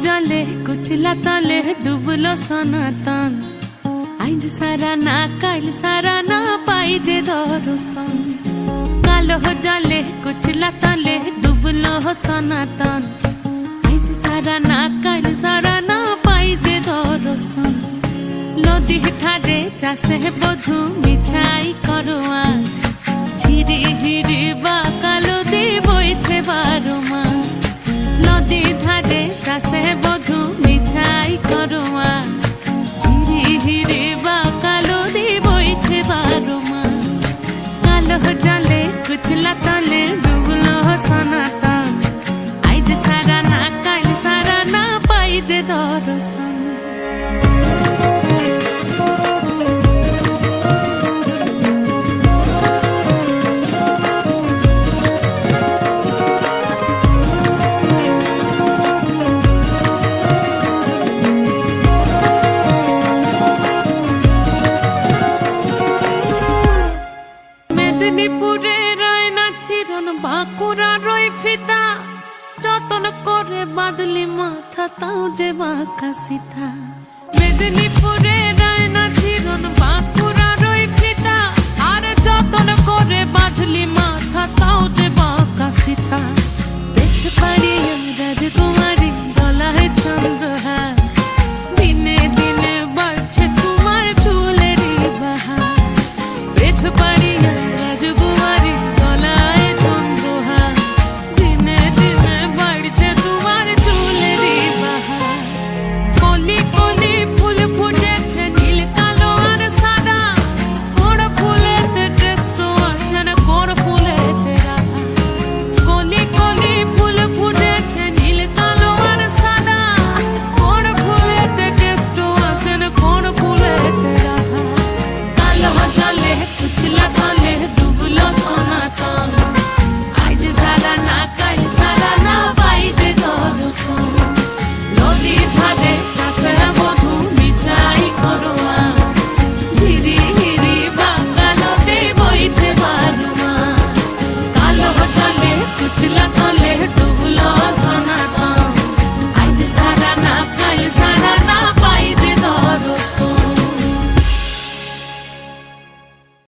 जले कुचला तले डुबलो सनातन आज सारा ना काल सारा ना पाई जे दर्शन कालो जले कुचला तले डुबलो सनातन आज सारा ना काल सारा ना पाई जे दर्शन नदी थारे चाषे बधु मिछाई करो आस झिरी हिरी बा कालो दी बइछे 12 मास नदी धारे चाषे बधु मिछाई करो आस झिरी हिरी बा कालो दी बइछे 12 मास कालो जले कुचला तले डुबलो सनातन आज सारा ना काल सारा ना पाई जे दर्शन মেদিনীপুরে রয় না ছিরন বাঁকুড়া রয় ফিতা যতন করে বাদলি মাথা তাও যে বাঁকা সিথা মেদিনীপুরে